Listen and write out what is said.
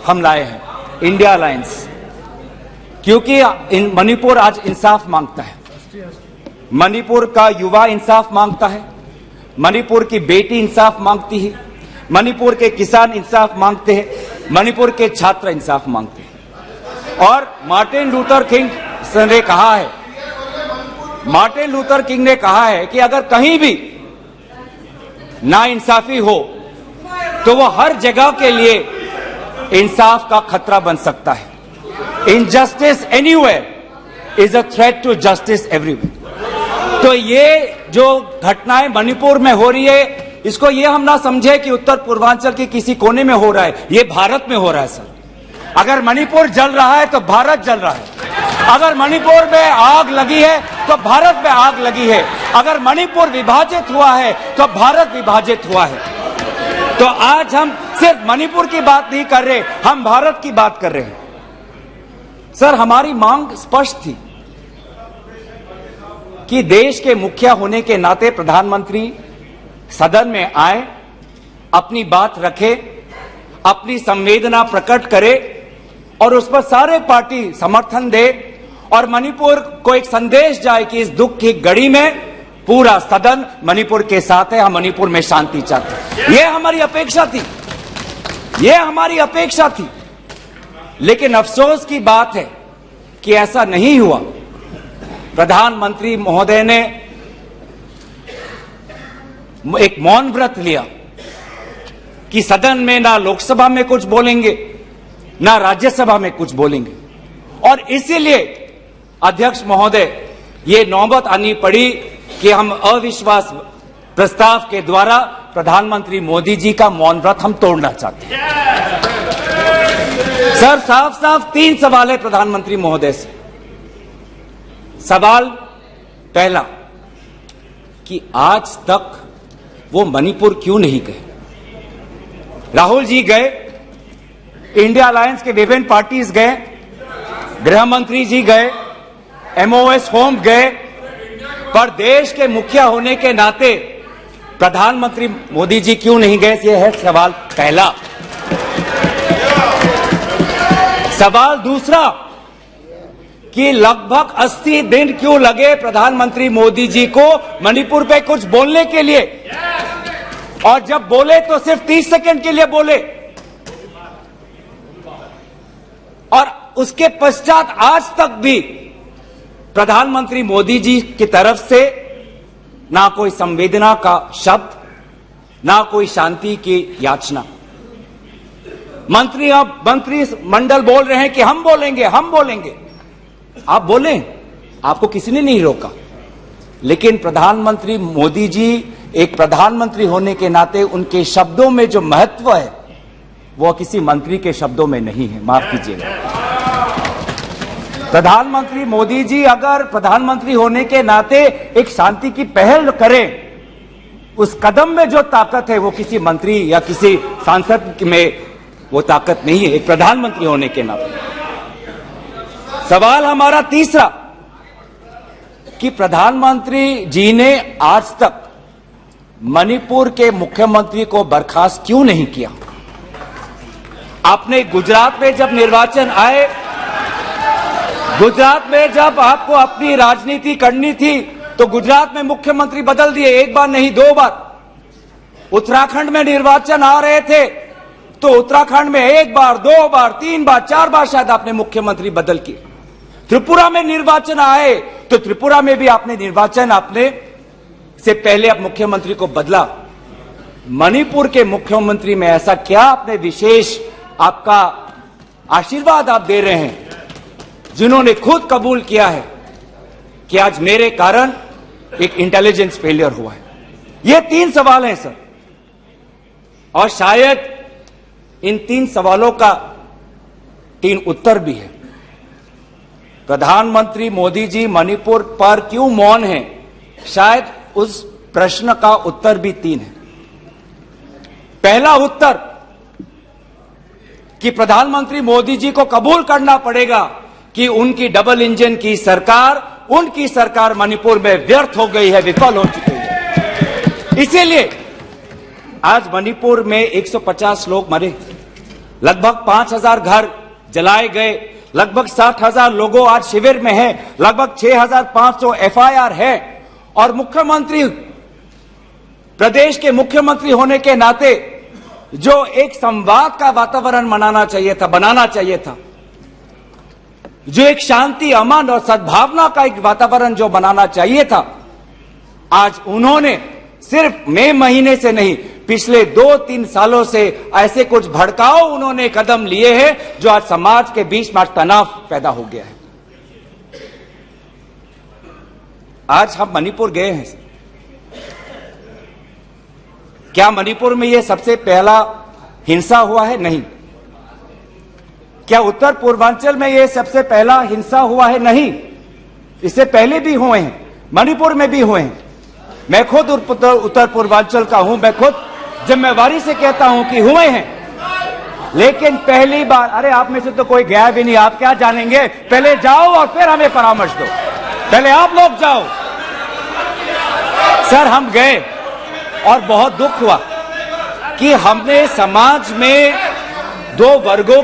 हम लाए हैं, इंडिया अलायंस, क्योंकि मणिपुर आज इंसाफ मांगता है। मणिपुर का युवा इंसाफ मांगता है, मणिपुर की बेटी इंसाफ मांगती है, मणिपुर के किसान इंसाफ मांगते हैं, मणिपुर के छात्र इंसाफ मांगते हैं। और मार्टिन लूथर किंग ने कहा है, मार्टिन लूथर किंग ने कहा है कि अगर कहीं भी नाइंसाफी हो तो वो हर जगह के लिए इंसाफ का खतरा बन सकता है। Injustice anywhere is a threat to justice everywhere. तो ये जो घटनाएं मणिपुर में हो रही है, इसको ये हम ना समझे कि उत्तर पूर्वांचल के किसी कोने में हो रहा है, ये भारत में हो रहा है सर। अगर मणिपुर जल रहा है तो भारत जल रहा है, अगर मणिपुर में आग लगी है तो भारत में आग लगी है, अगर मणिपुर विभाजित हुआ है तो भारत विभाजित हुआ है। तो आज हम सिर्फ मणिपुर की बात नहीं कर रहे, हम भारत की बात कर रहे हैं। सर, हमारी मांग स्पष्ट थी कि देश के मुखिया होने के नाते प्रधानमंत्री सदन में आए, अपनी बात रखे, अपनी संवेदना प्रकट करे और उस पर सारे पार्टी समर्थन दे और मणिपुर को एक संदेश जाए कि इस दुख की घड़ी में पूरा सदन मणिपुर के साथ है, हम मणिपुर में शांति चाहते हैं। यह हमारी अपेक्षा थी, यह हमारी अपेक्षा थी। लेकिन अफसोस की बात है कि ऐसा नहीं हुआ। प्रधानमंत्री महोदय ने एक मौन व्रत लिया कि सदन में ना लोकसभा में कुछ बोलेंगे ना राज्यसभा में कुछ बोलेंगे, और इसीलिए अध्यक्ष महोदय ये नौबत आनी पड़ी कि हम अविश्वास प्रस्ताव के द्वारा प्रधानमंत्री मोदी जी का मौन व्रत हम तोड़ना चाहते हैं। सर, साफ साफ 3 सवाल है प्रधानमंत्री महोदय से। सवाल पहला कि आज तक वो मणिपुर क्यों नहीं गए? राहुल जी गए, इंडिया अलायंस के विभिन्न पार्टीज गए, गृह मंत्री जी गए, एमओएस होम गए, पर देश के मुखिया होने के नाते प्रधानमंत्री मोदी जी क्यों नहीं गए? यह है सवाल पहला। सवाल दूसरा कि लगभग 80 दिन क्यों लगे प्रधानमंत्री मोदी जी को मणिपुर पे कुछ बोलने के लिए, और जब बोले तो सिर्फ 30 सेकंड के लिए बोले, और उसके पश्चात आज तक भी प्रधानमंत्री मोदी जी की तरफ से ना कोई संवेदना का शब्द, ना कोई शांति की याचना। मंत्री मंडल बोल रहे हैं कि हम बोलेंगे, हम बोलेंगे। आप बोले, आपको किसी ने नहीं रोका, लेकिन प्रधानमंत्री मोदी जी एक प्रधानमंत्री होने के नाते उनके शब्दों में जो महत्व है वो किसी मंत्री के शब्दों में नहीं है। माफ कीजिएगा, प्रधानमंत्री मोदी जी अगर प्रधानमंत्री होने के नाते एक शांति की पहल करें, उस कदम में जो ताकत है वो किसी मंत्री या किसी सांसद में वो ताकत नहीं है, एक प्रधानमंत्री होने के नाते। सवाल हमारा तीसरा कि प्रधानमंत्री जी ने आज तक मणिपुर के मुख्यमंत्री को बर्खास्त क्यों नहीं किया? आपने गुजरात में जब निर्वाचन आए, गुजरात में जब आपको अपनी राजनीति करनी थी तो गुजरात में मुख्यमंत्री बदल दिए, एक बार नहीं 2 बार। उत्तराखंड में निर्वाचन आ रहे थे तो उत्तराखंड में 1 बार, 2 बार, 3 बार, 4 बार शायद आपने मुख्यमंत्री बदल किए। त्रिपुरा में निर्वाचन आए तो त्रिपुरा में भी आपने निर्वाचन आपने से पहले आप मुख्यमंत्री को बदला। मणिपुर के मुख्यमंत्री में ऐसा क्या आपने विशेष आपका आशीर्वाद आप दे रहे हैं जिन्होंने खुद कबूल किया है कि आज मेरे कारण एक इंटेलिजेंस फेलियर हुआ है? ये 3 सवाल हैं सर, और शायद इन 3 सवालों का 3 उत्तर भी है। प्रधानमंत्री मोदी जी मणिपुर पर क्यों मौन हैं, शायद उस प्रश्न का उत्तर भी 3 है। पहला उत्तर कि प्रधानमंत्री मोदी जी को कबूल करना पड़ेगा कि उनकी डबल इंजन की सरकार, उनकी सरकार मणिपुर में व्यर्थ हो गई है, विफल हो चुकी है। इसीलिए आज मणिपुर में 150 लोग मरे, लगभग 5,000 घर जलाए गए, लगभग 60,000 लोगों आज शिविर में हैं, लगभग 6,500 एफआईआर है। और मुख्यमंत्री, प्रदेश के मुख्यमंत्री होने के नाते जो एक संवाद का वातावरण बनाना चाहिए था, जो एक शांति, अमन और सद्भावना का एक वातावरण जो बनाना चाहिए था, आज उन्होंने सिर्फ मई महीने से नहीं, पिछले 2-3 सालों से ऐसे कुछ भड़काऊ उन्होंने कदम लिए हैं जो आज समाज के बीच में तनाव पैदा हो गया है। आज हम मणिपुर गए हैं। क्या मणिपुर में यह सबसे पहला हिंसा हुआ है? नहीं। क्या उत्तर पूर्वांचल में यह सबसे पहला हिंसा हुआ है? नहीं। इससे पहले भी हुए हैं, मणिपुर में भी हुए हैं। मैं खुद उत्तर पूर्वांचल का हूं, मैं खुद जिम्मेवारी से कहता हूं कि हुए हैं, लेकिन पहली बार, अरे आप में से तो कोई गया भी नहीं, आप क्या जानेंगे? पहले जाओ और फिर हमें परामर्श दो, पहले आप लोग जाओ। सर, हम गए और बहुत दुख हुआ कि हमने समाज में दो वर्गों